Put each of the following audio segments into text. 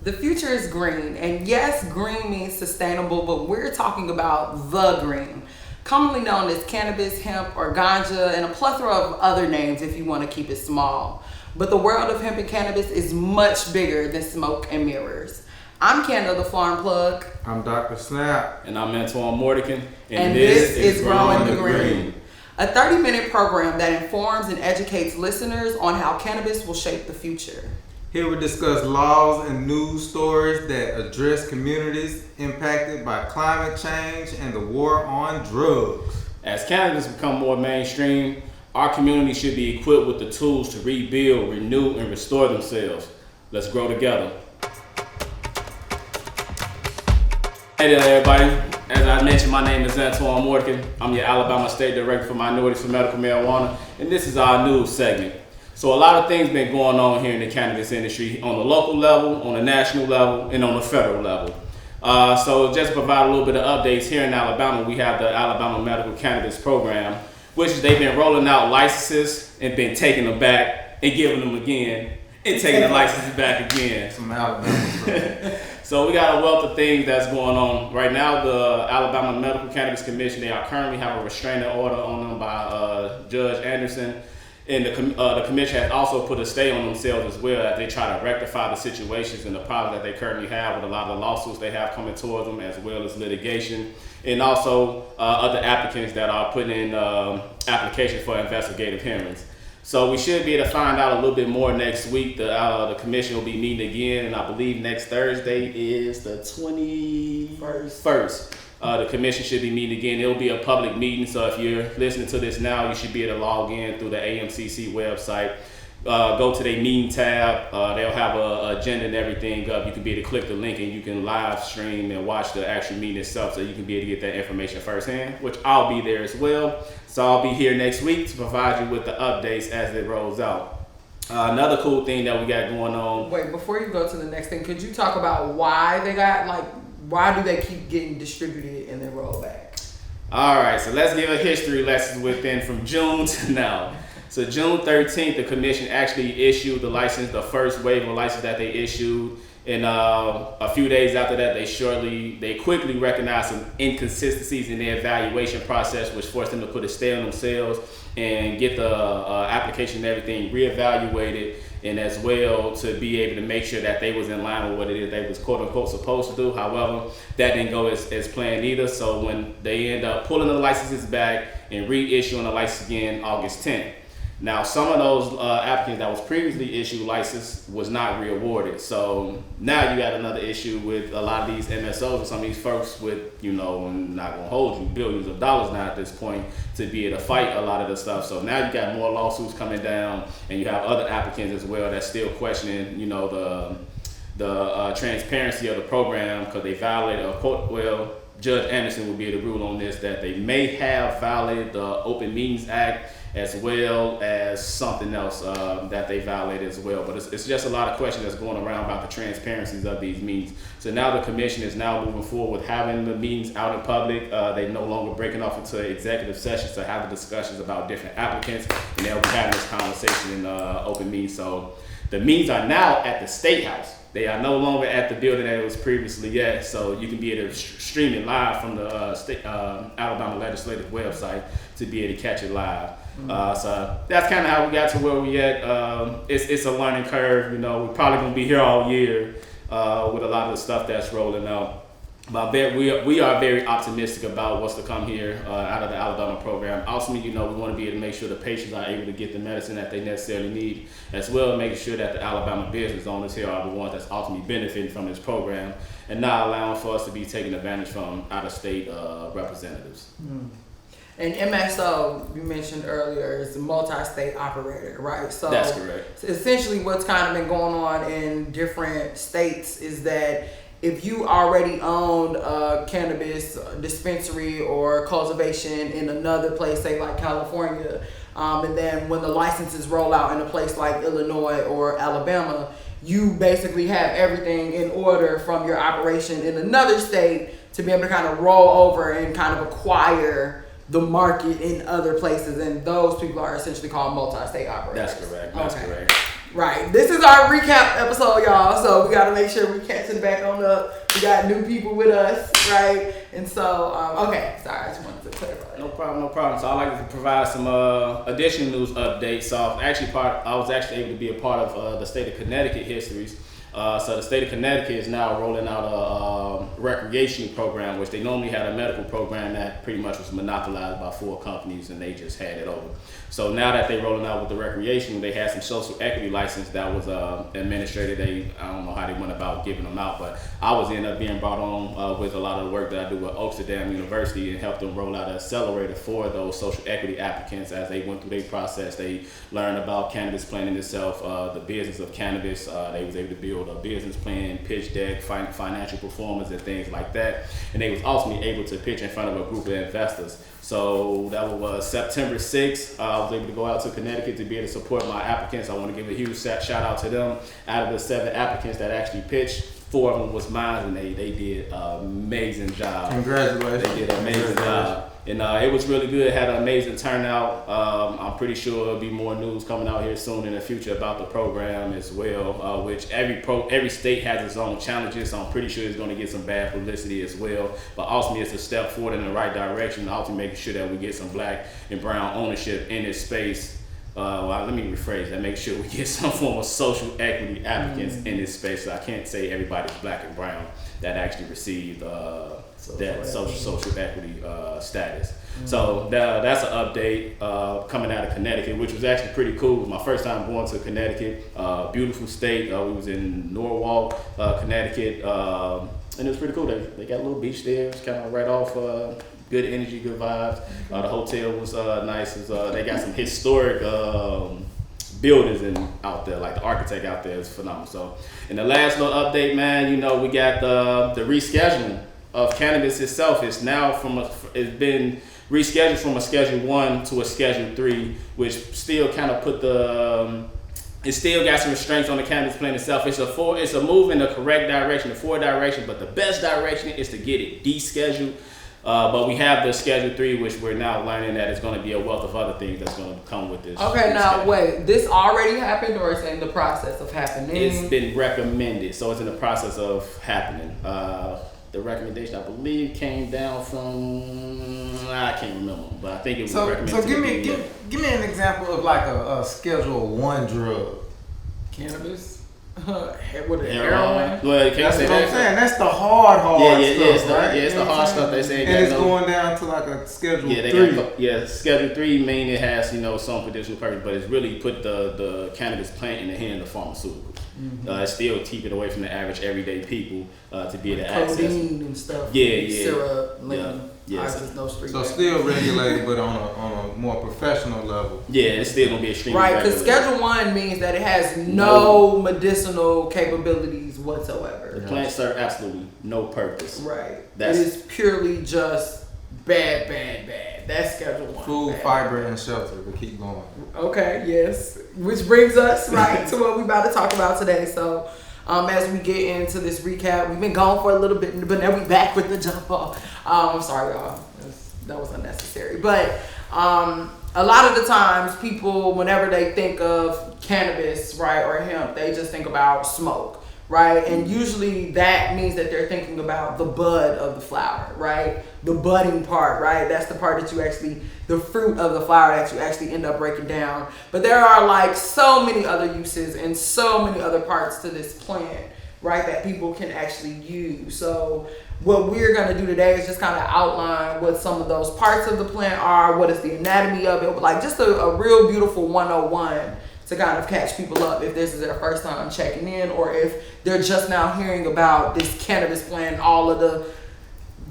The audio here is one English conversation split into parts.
The future is green, and yes, green means sustainable, but we're talking about the green, commonly known as cannabis, hemp, or ganja, and a plethora of other names if you want to keep it small. But the world of hemp and cannabis is much bigger than smoke and mirrors. I'm Kendall, the Farm Plug. I'm Dr. Snap. And I'm Antoine Mordican. And this is Growing the Green. A 30-minute program that informs and educates listeners on how cannabis will shape the future. Here we discuss laws and news stories that address communities impacted by climate change and the war on drugs. As cannabis become more mainstream, our community should be equipped with the tools to rebuild, renew, and restore themselves. Let's grow together. Hey there, everybody. As I mentioned, my name is Antoine Mordican. I'm your Alabama State Director for Minorities for Medical Marijuana, and this is our news segment. So a lot of things been going on here in the cannabis industry on the local level, on the national level, and on the federal level. So just to provide a little bit of updates, here in Alabama, we have the Alabama Medical Cannabis Program, which they've been rolling out licenses and been taking them back and giving them again and taking the licenses back again. Some Alabama stuff. So we got a wealth of things that's going on. Right now, the Alabama Medical Cannabis Commission, they are currently have a restraining order on them by Judge Anderson. And the commission has also put a stay on themselves as well as they try to rectify the situations and the problems that they currently have with a lot of the lawsuits they have coming towards them, as well as litigation, and also other applicants that are putting in applications for investigative hearings. So we should be able to find out a little bit more next week. The commission will be meeting again, and I believe next Thursday is the 21st. The commission should be meeting again. It'll be a public meeting, so if you're listening to this now, you should be able to log in through the AMCC website. Go to their meeting tab. They'll have an agenda and everything up. You can be able to click the link and you can live stream and watch the actual meeting itself, so you can be able to get that information firsthand, which I'll be there as well. So I'll be here next week to provide you with the updates as it rolls out. Another cool thing that we got going on. Wait, before you go to the next thing, could you talk about why they got why do they keep getting distributed and then rolled back? All right, so let's give a history lesson within from June to now. So June 13th, the commission actually issued the license, the first wave of license that they issued. And a few days after that, they quickly recognized some inconsistencies in their evaluation process, which forced them to put a stay on themselves and get the application and everything reevaluated, and as well to be able to make sure that they was in line with what it is they was quote unquote supposed to do. However, that didn't go as planned either. So when they end up pulling the licenses back and reissuing the license again August 10th. Now, some of those applicants that was previously issued license was not re-awarded. So now you got another issue with a lot of these MSOs and some of these folks with, I'm not gonna hold you, billions of dollars now at this point to be able to fight a lot of the stuff. So now you got more lawsuits coming down, and you have other applicants as well that's still questioning, the transparency of the program because they violated Judge Anderson will be able to rule on this, that they may have violated the Open Meetings Act as well as something else that they violated as well. But it's just a lot of questions that's going around about the transparencies of these meetings. So now the commission is now moving forward with having the meetings out in public. They're no longer breaking off into executive sessions to have the discussions about different applicants, and they'll be having this conversation in open meetings. So the meetings are now at the State House. They are no longer at the building that it was previously at, so you can be able to stream it live from the Alabama Legislative website to be able to catch it live. So that's kind of how we got to where we at. It's a learning curve. We're probably going to be here all year with a lot of the stuff that's rolling out. But we are very optimistic about what's to come here out of the Alabama program. Ultimately, we want to be able to make sure the patients are able to get the medicine that they necessarily need, as well as making sure that the Alabama business owners here are the ones that's ultimately benefiting from this program and not allowing for us to be taking advantage from out-of-state representatives. And MSO, you mentioned earlier, is a multi-state operator, right? So that's correct. Essentially what's kind of been going on in different states is that if you already owned a cannabis dispensary or cultivation in another place, say like California, and then when the licenses roll out in a place like Illinois or Alabama, you basically have everything in order from your operation in another state to be able to kind of roll over and kind of acquire the market in other places, and those people are essentially called multi-state operators. That's correct. That's correct. Right. This is our recap episode, y'all. So we got to make sure we catch it back on up. We got new people with us, right? And so, okay. Sorry, I just wanted to clarify. No problem. So I'd like to provide some additional news updates. So I was actually able to be a part of the state of Connecticut histories. So the state of Connecticut is now rolling out a recreation program, which they normally had a medical program that pretty much was monopolized by 4 companies, and they just had it over. So now that they're rolling out with the recreation, they had some social equity license that was administrated. I don't know how they went about giving them out, but I was ended up being brought on with a lot of the work that I do with Oaksterdam University and helped them roll out an accelerator for those social equity applicants as they went through their process. They learned about cannabis planning itself, the business of cannabis. They was able to build a business plan, pitch deck, financial performance, and things like that. And they was ultimately able to pitch in front of a group of investors. So that was September 6th. I was able to go out to Connecticut to be able to support my applicants. I want to give a huge shout out to them. Out of the 7 applicants that actually pitched, 4 of them was mine, and they did an amazing job. Congratulations. They did an amazing job. And it was really good, had an amazing turnout. I'm pretty sure there'll be more news coming out here soon in the future about the program as well, which every state has its own challenges, so I'm pretty sure it's going to get some bad publicity as well. But ultimately, it's a step forward in the right direction, ultimately making sure that we get some black and brown ownership in this space. Let me rephrase that, make sure we get some form of social equity applicants in this space. So I can't say everybody's black and brown that actually received that social equity status. So that's an update coming out of Connecticut, which was actually pretty cool. It was my first time going to Connecticut. Beautiful state. We was in Norwalk, Connecticut, and it was pretty cool. They got a little beach there. It's kind of right off. Good energy, good vibes. The hotel was nice. They got some historic buildings out there. Like the architect out there is phenomenal. So, and the last little update, man, we got the rescheduling of cannabis itself. It's now it's been rescheduled from a Schedule 1 to a Schedule 3, which still kind of put it still got some restraints on the cannabis plant itself. It's a move in the correct direction, the forward direction, but the best direction is to get it descheduled. But we have the Schedule 3, which we're now learning that it's going to be a wealth of other things that's going to come with this. Okay, now wait, this already happened or it's in the process of happening? It's been recommended, so it's in the process of happening. The recommendation, I believe, came down from, I can't remember, but I think it was recommended. So give me an example of like a Schedule 1 drug. Cannabis? Heroin. Heroin? Well, you can't That's say what I'm that. saying. That's the hard stuff, right? It's the hard stuff they say. And it's going down to like a Schedule 3. Schedule 3 mainly has, some medicinal purpose, but it's really put the cannabis plant in the hand of pharmaceuticals. Mm-hmm. It's still keep it away from the average everyday people to be able to access. Codeine and stuff. Syrup, lean. No street. So still regulated, but on a more professional level. Yeah, it's still gonna be extremely right. Because Schedule 1 means that it has no medicinal capabilities whatsoever. The plants serve absolutely no purpose. Right. It is purely just bad. That's Schedule 1. Food, fiber, and shelter. But keep going. Okay. Yes. Which brings us right to what we're about to talk about today. So. As we get into this recap, we've been gone for a little bit, but now we back with the jump off. I'm sorry, y'all. That was unnecessary. But a lot of the times, people, whenever they think of cannabis, right, or hemp, they just think about smoke, right? And usually that means that they're thinking about the bud of the flower, right? The budding part, right? That's the part that the fruit of the flower that you actually end up breaking down. But there are like so many other uses and so many other parts to this plant, right, that people can actually use. So what we're going to do today is just kind of outline what some of those parts of the plant are, what is the anatomy of it, like just a real beautiful 101 to kind of catch people up if this is their first time checking in or if they're just now hearing about this cannabis plant, all of the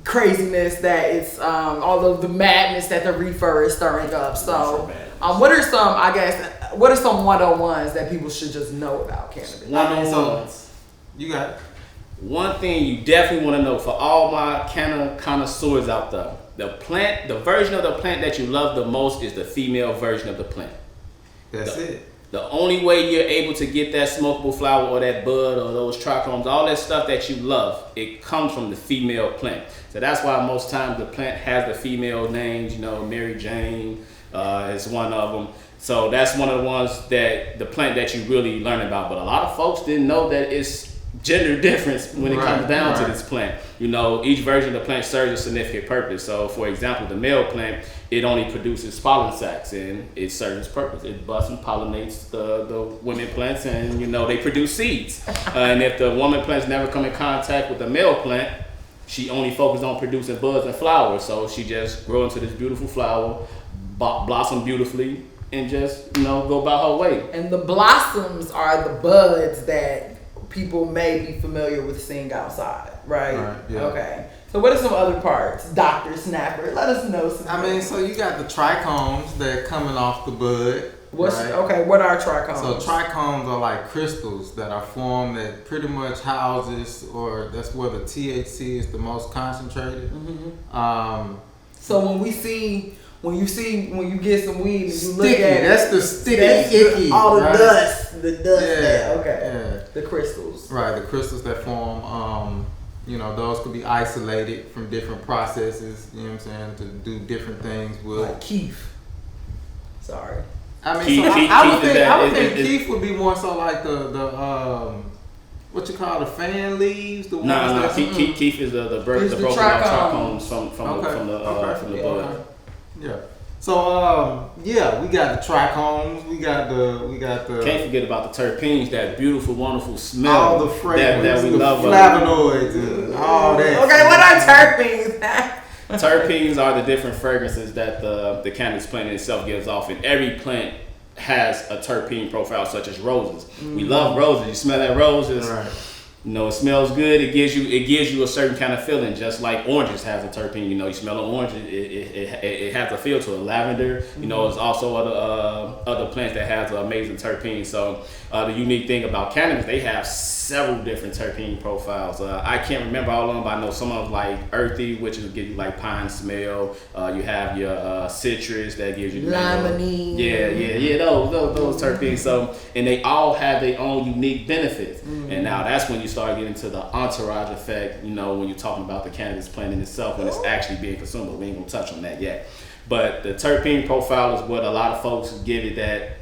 craziness that it's all of the madness that the reefer is stirring up. So what are some 101s that people should just know about cannabis? 101s. You got it. One thing you definitely want to know for all my connoisseurs out there, the version of the plant that you love the most is the female version of the plant. That's it. The only way you're able to get that smokable flower or that bud or those trichomes, all that stuff that you love, it comes from the female plant. So that's why most times the plant has the female names, Mary Jane, is one of them. So that's one of the ones that the plant that you really learn about. But a lot of folks didn't know that it's gender difference when it comes down to this plant. You know, each version of the plant serves a significant purpose. So for example, the male plant, it only produces pollen sacs and it serves its purpose. It busts and pollinates the women plants, and you know, they produce seeds. And if the woman plants never come in contact with the male plant, she only focuses on producing buds and flowers. So she just grow into this beautiful flower, blossom beautifully, and just, you know, go about her way. And the blossoms are the buds that people may be familiar with seeing outside, right? Yeah. Okay. So what are some other parts? Dr. Snapper, let us know some. I mean, so you got the trichomes that coming off the bud. Okay, what are trichomes? So trichomes are like crystals that are formed that pretty much houses, or that's where the THC is the most concentrated. So when you get some weed and you sticky, look at it, that's the sticky, icky. All the right? dust, Yeah, okay. Yeah. The crystals. Right, the crystals that form, you know, those could be isolated from different processes, you know what I'm saying, to do different things with. Like Keef. Sorry. I mean, Keef, so Keef, I would Keef think is- Keef would be more so like the what you call the fan leaves, the ones No, that Keef is the It's broken the off trichomes. trichomes from the Okay. bud. Yeah. So yeah, we got the trichomes, we got the Can't forget about the terpenes, that beautiful, wonderful smell. all the fragrance, that we the love. flavonoids and all that. Okay, what are terpenes? Terpenes are the different fragrances that the cannabis plant itself gives off, and every plant has a terpene profile, such as roses. We love roses. You smell that roses. Right. You know, it smells good. It gives you a certain kind of feeling, just like oranges has a terpene. You know, you smell an orange, it has a feel to it. Lavender, you know, it's also other plants that has an amazing terpene. So the unique thing about cannabis, they have several different terpene profiles. I can't remember all of them, but I know some of them like earthy, which will give you like pine smell. You have your citrus that gives you limonene. Yeah, those terpenes. So, and they all have their own unique benefits. And now that's when you start getting to the entourage effect, you know, when you're talking about the cannabis plant in itself, when it's actually being consumed. But we ain't gonna touch on that yet. But the terpene profile is what a lot of folks give it, that,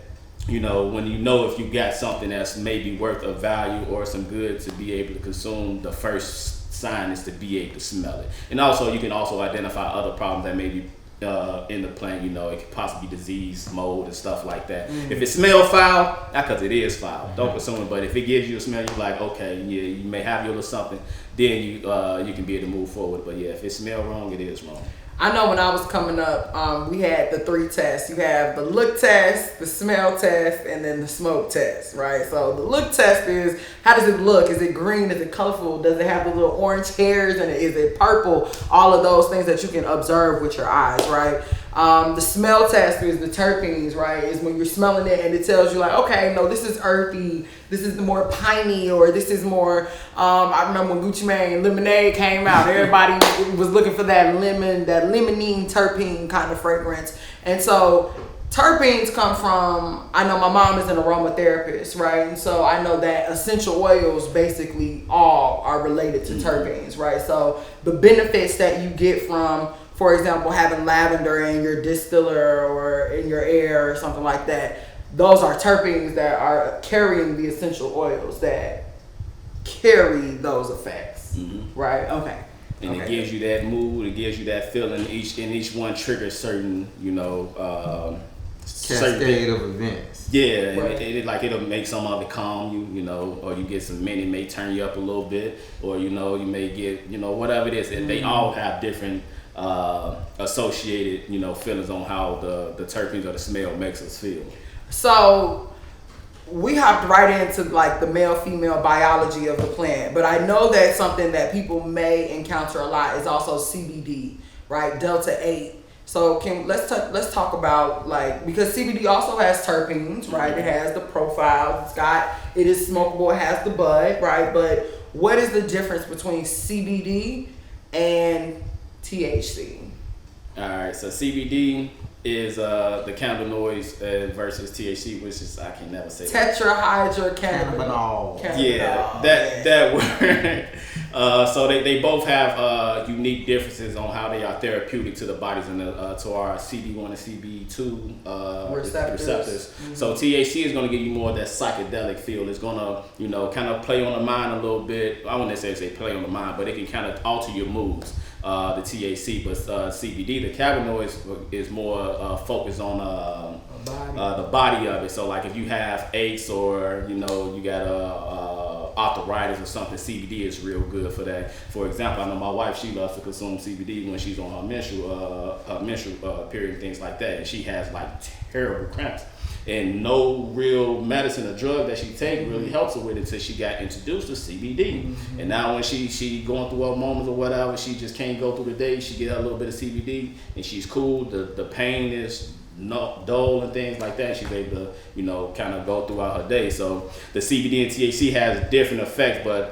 you know, when you know if you got something that's maybe worth of value or some good to be able to consume, the first sign is to be able to smell it. And also, you can also identify other problems that may be in the plant. You know, it could possibly be disease, mold, and stuff like that. If it smells foul, not because it is foul, don't consume it. But if it gives you a smell, you're like, okay, yeah, you may have your little something, then you can be able to move forward. But yeah, if it smells wrong, it is wrong. I know when I was coming up, we had the 3 tests. You have the look test, the smell test, and then the smoke test, right? So the look test is, how does it look? Is it green? Is it colorful? Does it have the little orange hairs in it? Is it purple? All of those things that you can observe with your eyes, right? The smell test is the terpenes, right? Is when you're smelling it and it tells you like, okay, no, this is earthy, this is the more piney, or this is more, I remember when Gucci Mane Lemonade came out, everybody was looking for that limonene terpene kind of fragrance. And so terpenes come from, I know my mom is an aromatherapist, right? And so I know that essential oils basically all are related to terpenes, right? So the benefits that you get from, for example, having lavender in your distiller or in your air or something like that, those are terpenes that are carrying the essential oils that carry those effects, right? Okay. And it gives you that mood, it gives you that feeling. Each one triggers certain, you know, cascade of events. Yeah, Right. and it'll make some of it calm you, you know, or you get some men, it may turn you up a little bit, or you know, you may get, you know, whatever it is. They all have different associated, you know, feelings on how the terpenes or the smell makes us feel. So we hopped right into like the male-female biology of the plant, but I know that something that people may encounter a lot is also CBD, right? Delta 8. So let's talk about, like, because CBD also has terpenes, right? It has the profile. It is smokable. It has the bud, right? But what is the difference between CBD and THC? All right, so CBD is the cannabinoids versus THC, which is I can never say Tetrahydrocannabinol. Yeah, that word. So they both have unique differences on how they are therapeutic to the bodies and to our CB1 and CB2 receptors. Mm-hmm. So THC is going to give you more of that psychedelic feel. It's going to kind of play on the mind a little bit. I wouldn't necessarily say play on the mind, but it can kind of alter your moods. The THC, but CBD, the cannabinoids, is more focused on the body of it. So like if you have aches or you got arthritis or something, CBD is real good for that. For example, I know my wife, she loves to consume CBD when she's on her menstrual period and things like that, and she has like terrible cramps. And no real medicine or drug that she take really helps her with it until she got introduced to CBD. Mm-hmm. And now when she going through her moments or whatever, she just can't go through the day. She get a little bit of CBD and she's cool. The pain is dull and things like that. She's able to kind of go throughout her day. So the CBD and THC has different effects, but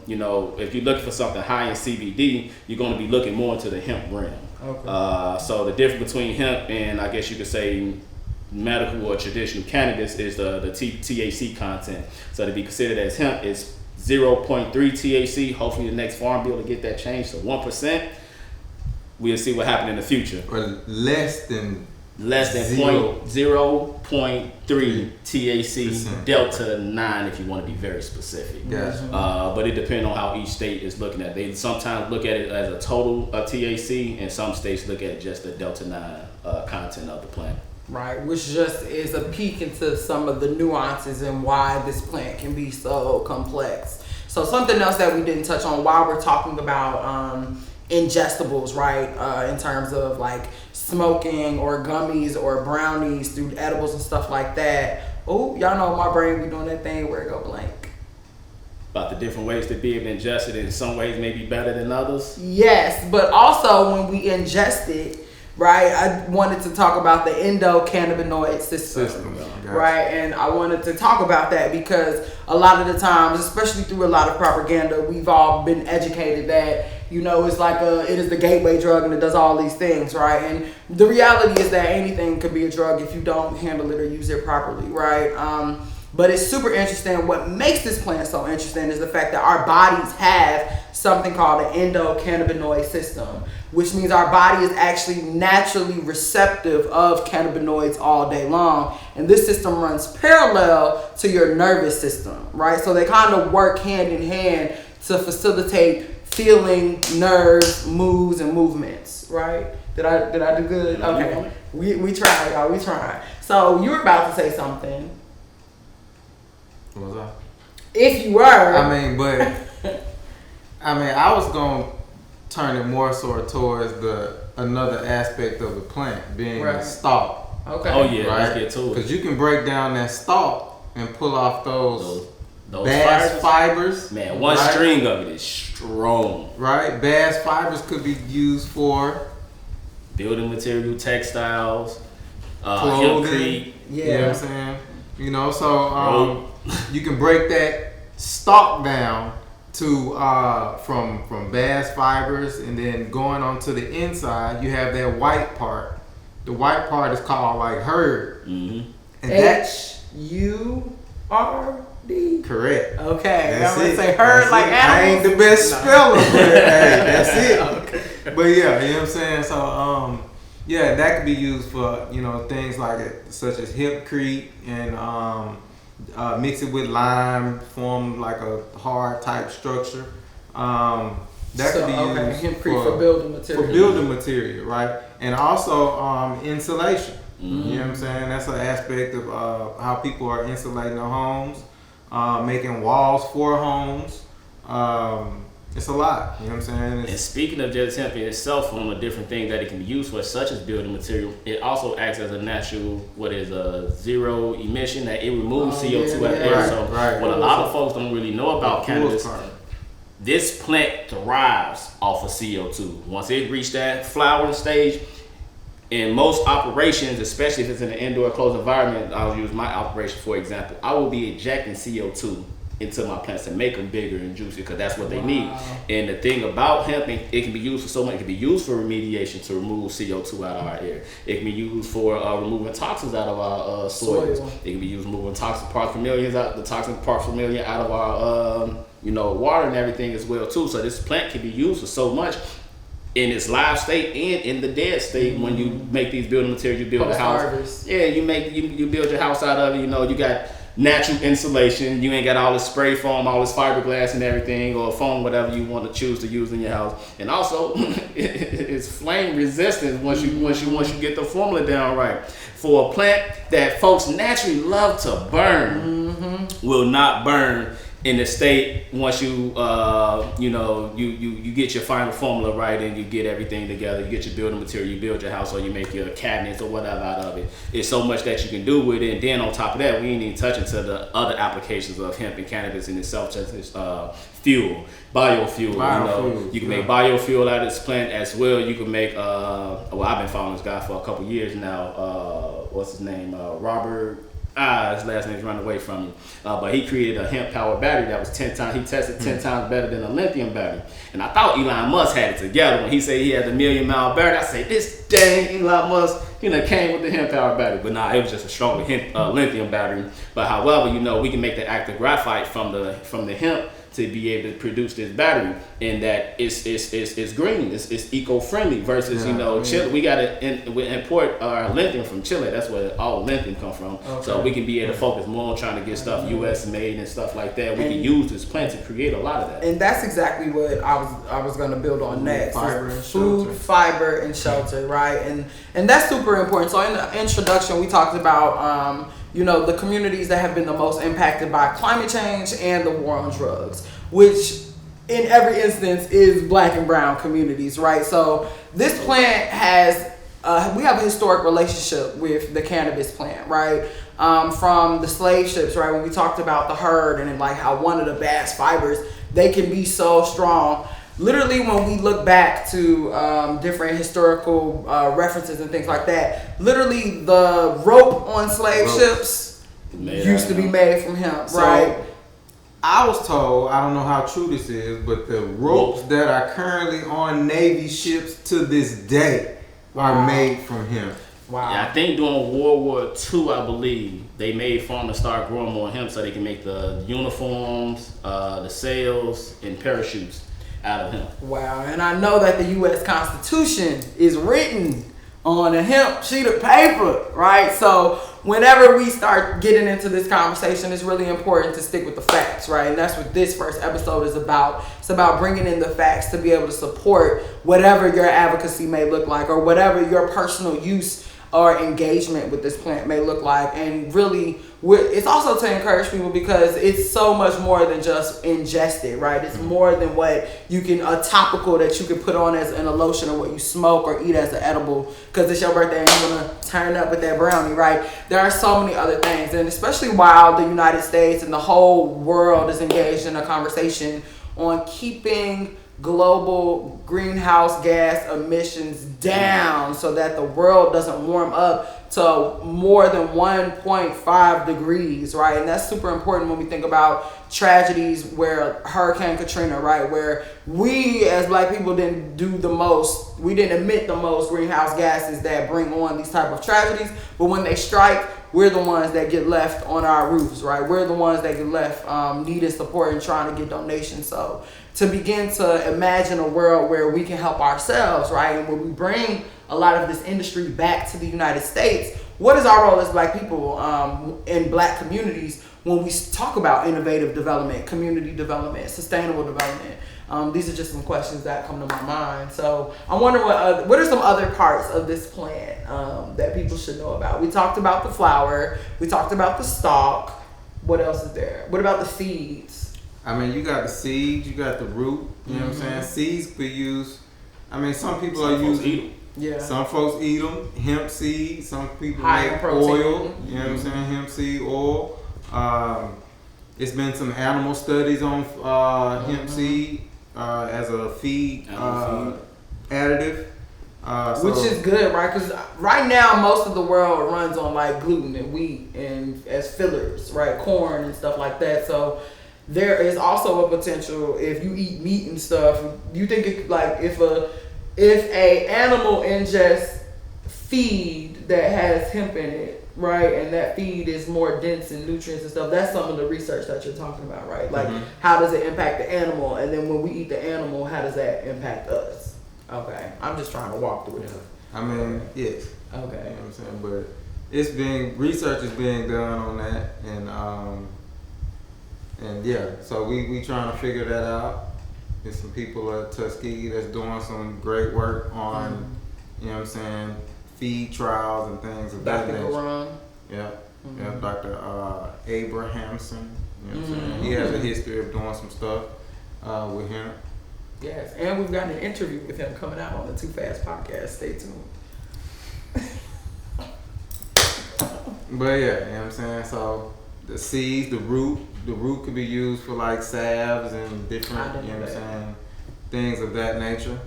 if you're looking for something high in CBD, you're going to be looking more into the hemp realm. Okay. So the difference between hemp and I guess you could say medical or traditional cannabis is the THC content. So to be considered as hemp is 0.3 THC. Hopefully the next farm bill to get that changed to 1%. We'll see what happens in the future. Or less than 0.3 THC delta 9 if you want to be very specific. Yes. But it depends on how each state is looking at it. They sometimes look at it as a total of THC, and some states look at just the delta 9 content of the plant. Right, which just is a peek into some of the nuances and why this plant can be so complex. So something else that we didn't touch on while we're talking about ingestibles, right? In terms of like smoking or gummies or brownies through edibles and stuff like that. Oh, y'all know my brain be doing that thing where it go blank. About the different ways to be able to ingest it. In some ways maybe better than others. Yes, but also when we ingest it, right, I wanted to talk about the endocannabinoid system, right? And I wanted to talk about that because a lot of the times, especially through a lot of propaganda, we've all been educated that, it's like it is the gateway drug and it does all these things, right? And the reality is that anything could be a drug if you don't handle it or use it properly, right? But it's super interesting. What makes this plant so interesting is the fact that our bodies have something called an endocannabinoid system, which means our body is actually naturally receptive of cannabinoids all day long. And this system runs parallel to your nervous system, right? So they kind of work hand in hand to facilitate feeling, nerves, moods, and movements, right? Did I do good? Okay. We tried, y'all. We tried. So you were about to say something. What was I? If you were. I was going to turn it more sort of towards another aspect of the plant, being the stalk. Okay. Oh yeah, right? let's get to it. Because you can break down that stalk and pull off those bast fibers. Man, one string of it is strong. Right? Bast fibers could be used for building material, textiles, clothing. Yeah. You know what I'm saying? So you can break that stalk down to from bast fibers, and then going onto the inside, you have that white part. The white part is called like hurd. Mm-hmm. And HURD. Correct. Okay, that's I'm gonna it. say hurd that's like it. animals. I ain't the best speller, but hey, that's it. Okay. But yeah, you know what I'm saying. So yeah, that could be used for things like such as hempcrete and mix it with lime, form like a hard type structure. That could be used hempcrete for building material. For building material, right? And also insulation. Mm-hmm. You know what I'm saying? That's an aspect of how people are insulating their homes, making walls for homes. It's a lot, you know what I'm saying? And speaking of just hemp in itself, on a different thing that it can be used for, such as building material, it also acts as a natural, zero emission, that it removes CO2 out of the air. So what a lot of folks don't really know about cannabis, this plant thrives off of CO2. Once it reaches that flowering stage, in most operations, especially if it's in an indoor closed environment, I'll use my operation for example, I will be ejecting CO2 into my plants to make them bigger and juicier, because that's what they need. And the thing about hemp, it can be used for so much. It can be used for remediation to remove CO2 out of our air. It can be used for removing toxins out of our soils. It can be used moving toxic parts per million out of our water and everything as well too. So this plant can be used for so much in its live state and in the dead state. When you make these building materials, you build a house. Yeah, you build your house out of it. You got natural insulation. You ain't got all this spray foam, all this fiberglass and everything, or foam, whatever you want to choose to use in your house. And also, it's flame resistant once you get the formula down right. For a plant that folks naturally love to burn, will not burn in the state once you get your final formula right and you get everything together. You get your building material, you build your house, or you make your cabinets or whatever out of it. It's so much that you can do with it. And then on top of that, we ain't even touching to the other applications of hemp and cannabis in itself, such as biofuel. You can make biofuel out of this plant as well. You can make I've been following this guy for a couple years now. What's his name? Robert. His last name's running away from me. But he created a hemp powered battery that was 10 times, he tested 10 times better than a lithium battery. And I thought Elon Musk had it together. When he said he had the 1,000,000-mile battery, I said, this dang Elon Musk, came with the hemp powered battery. But nah, it was just a stronger lithium battery. But however, we can make the active graphite from the hemp to be able to produce this battery, and that it's green, it's eco-friendly versus Chile. We we import our lithium from Chile. That's where all lithium come from. Okay. So we can be able to focus more on trying to get stuff U.S. made and stuff like that. We can use this plant to create a lot of that. And that's exactly what I was going to build on next. Food, fiber, and shelter, right? And that's super important. So in the introduction, we talked about the communities that have been the most impacted by climate change and the war on drugs, which in every instance is Black and brown communities, right? So this plant has, we have a historic relationship with the cannabis plant, right? From the slave ships, right? When we talked about the herd and like how one of the bast fibers, they can be so strong. Literally, when we look back to different historical references and things like that, literally the rope on slave ships used to be made from hemp, right? I was told, I don't know how true this is, but the ropes that are currently on Navy ships to this day are made from hemp. Wow. Yeah, I think during World War II, I believe, they made farmers start growing more hemp so they can make the uniforms, the sails, and parachutes out of hemp. Wow, and I know that the U.S. Constitution is written on a hemp sheet of paper, right? So whenever we start getting into this conversation, it's really important to stick with the facts, right? And that's what this first episode is about. It's about bringing in the facts to be able to support whatever your advocacy may look like, or whatever your personal use or engagement with this plant may look like. And really, it's also to encourage people, because it's so much more than just ingested, right? It's more than what a topical that you can put on as in a lotion, or what you smoke or eat as an edible because it's your birthday and you want to turn up with that brownie, right? There are so many other things, and especially while the United States and the whole world is engaged in a conversation on keeping global greenhouse gas emissions down so that the world doesn't warm up to more than 1.5 degrees, right? And that's super important when we think about tragedies where Hurricane Katrina, right? Where we as Black people didn't emit the most greenhouse gases that bring on these type of tragedies. But when they strike, we're the ones that get left on our roofs, right? We're the ones that get left needing support and trying to get donations. So to begin to imagine a world where we can help ourselves, right? And when we bring a lot of this industry back to the United States, what is our role as Black people in Black communities when we talk about innovative development, community development, sustainable development? These are just some questions that come to my mind. So I wonder what are some other parts of this plant that people should know about? We talked about the flower. We talked about the stalk. What else is there? What about the seeds? I mean, you got the seeds, you got the root. You know what I'm saying? Seeds could be used. I mean, some people are using. Yeah. Some folks eat them. Hemp seed. Some people High make protein. oil. You know what I'm saying? Hemp seed oil. It's been some animal studies on hemp seed as a feed additive. Which is good, right? Because right now most of the world runs on like gluten and wheat and as fillers, right? Corn and stuff like that. So there is also a potential if you eat meat and stuff. You think if a animal ingests feed that has hemp in it, right, and that feed is more dense in nutrients and stuff, that's some of the research that you're talking about, right? Like, how does it impact the animal, and then when we eat the animal, how does that impact us? Okay, I'm just trying to walk through it. I mean, yes. Okay. You know what I'm saying? But research is being done on that, and yeah, so we trying to figure that out. There's some people at Tuskegee that's doing some great work on, you know what I'm saying, feed trials and things of that nature. Yeah, yeah, Dr. Abrahamson. You know what I'm saying? He has a history of doing some stuff with him. Yes, and we've got an interview with him coming out on the Too Fast podcast. Stay tuned. But yeah, you know what I'm saying? So the seeds, the root could be used for like salves and different, you know what I'm saying, things of that nature.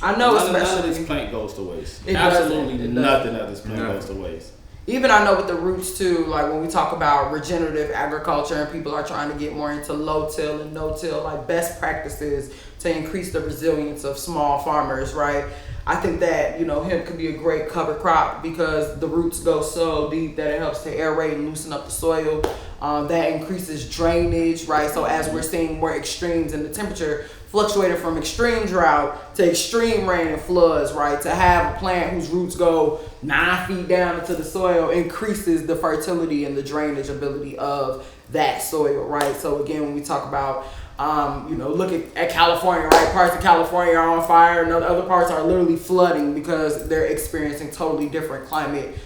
I know, none of this plant goes to waste. Absolutely nothing of this plant goes to waste. Even I know with the roots too, like when we talk about regenerative agriculture and people are trying to get more into low-till and no-till, like best practices to increase the resilience of small farmers, right? I think that, hemp could be a great cover crop because the roots go so deep that it helps to aerate and loosen up the soil. That increases drainage, right? So as we're seeing more extremes in the temperature, fluctuating from extreme drought to extreme rain and floods, right? To have a plant whose roots go 9 feet down into the soil increases the fertility and the drainage ability of that soil, right? So again, when we talk about, look at California, right? Parts of California are on fire and other parts are literally flooding because they're experiencing totally different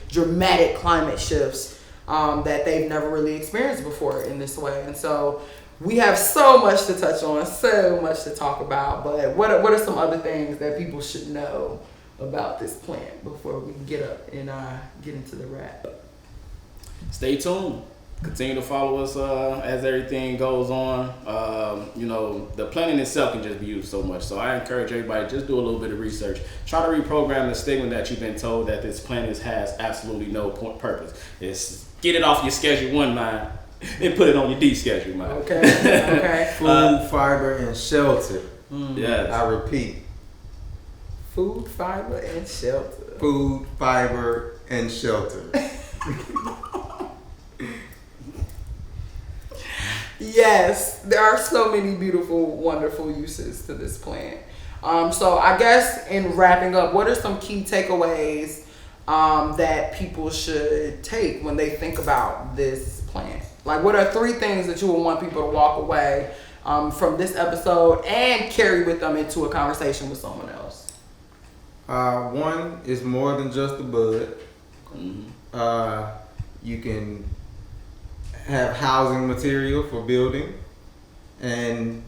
dramatic climate shifts that they've never really experienced before in this way. And so we have so much to touch on, so much to talk about, but what are some other things that people should know about this plant before we get up and get into the wrap? Stay tuned. Continue to follow us as everything goes on. The plant in itself can just be used so much. So I encourage everybody, just do a little bit of research. Try to reprogram the stigma that you've been told that this plant has absolutely no purpose. It's get it off your Schedule 1 mind and put it on your D schedule mind. Okay. Food, fiber, and shelter. Yes. I repeat. Food, fiber, and shelter. Food, fiber, and shelter. Yes, there are so many beautiful, wonderful uses to this plant. So I guess in wrapping up, what are some key takeaways that people should take when they think about this plant? Like, what are 3 things that you would want people to walk away from this episode and carry with them into a conversation with someone else? One is more than just a bud. You can have housing material for building, and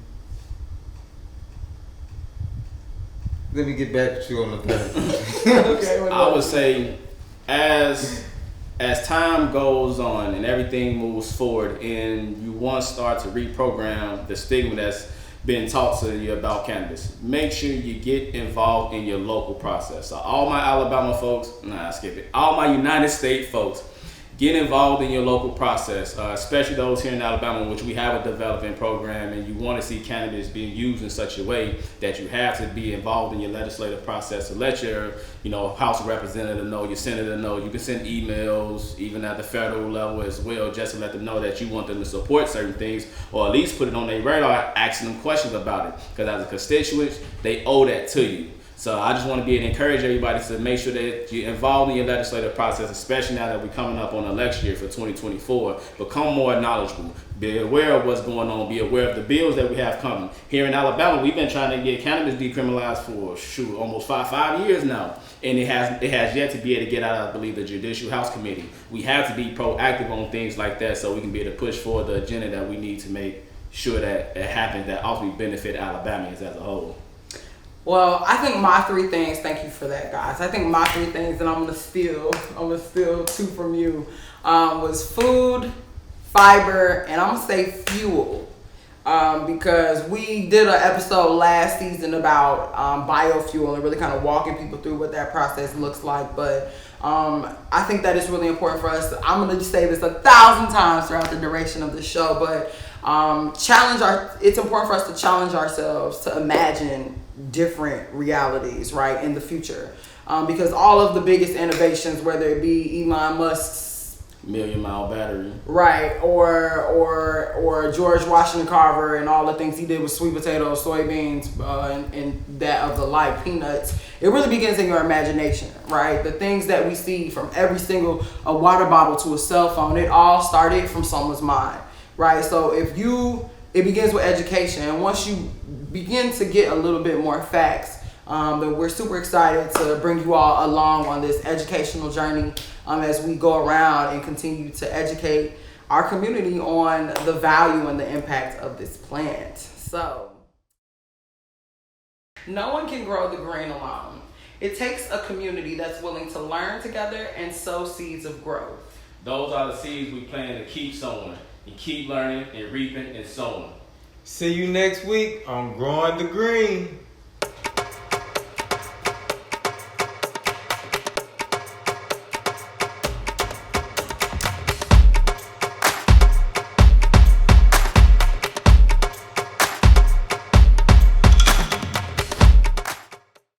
let me get back to you on the third. Okay, I would say as time goes on and everything moves forward and you want to start to reprogram the stigma that's been taught to you about cannabis, make sure you get involved in your local process. So all my Alabama folks, all my United States folks, get involved in your local process, especially those here in Alabama, which we have a development program, and you want to see cannabis being used in such a way that you have to be involved in your legislative process to let your, House representative know, your senator know. You can send emails, even at the federal level as well, just to let them know that you want them to support certain things, or at least put it on their radar, asking them questions about it. Because as a constituent, they owe that to you. So I just want to encourage everybody to make sure that you're involved in your legislative process, especially now that we're coming up on election year for 2024. Become more knowledgeable. Be aware of what's going on. Be aware of the bills that we have coming. Here in Alabama, we've been trying to get cannabis decriminalized for almost five years now. And it has yet to be able to get out of, I believe, the Judicial House Committee. We have to be proactive on things like that so we can be able to push forward the agenda that we need to make sure that it happens, that ultimately benefit Alabamians as a whole. Well, I think my 3 things, thank you for that, guys. I think my 3 things, and I'm gonna steal 2 from you, was food, fiber, and I'm gonna say fuel. Because we did an episode last season about biofuel and really kind of walking people through what that process looks like. But I think that is really important for us. I'm gonna say this 1,000 times throughout the duration of the show, but It's important for us to challenge ourselves to imagine different realities, right, in the future. Because all of the biggest innovations, whether it be Elon Musk's million-mile battery, right, or George Washington Carver and all the things he did with sweet potatoes, soybeans, and that of the like, peanuts, it really begins in your imagination, right? The things that we see, from every single water bottle to a cell phone, it all started from someone's mind, right? So it begins with education, and once you begin to get a little bit more facts, then we're super excited to bring you all along on this educational journey as we go around and continue to educate our community on the value and the impact of this plant. So, no one can grow the grain alone. It takes a community that's willing to learn together and sow seeds of growth. Those are the seeds we plan to keep sowing and keep learning and reaping and sowing. See you next week on Growing the Green.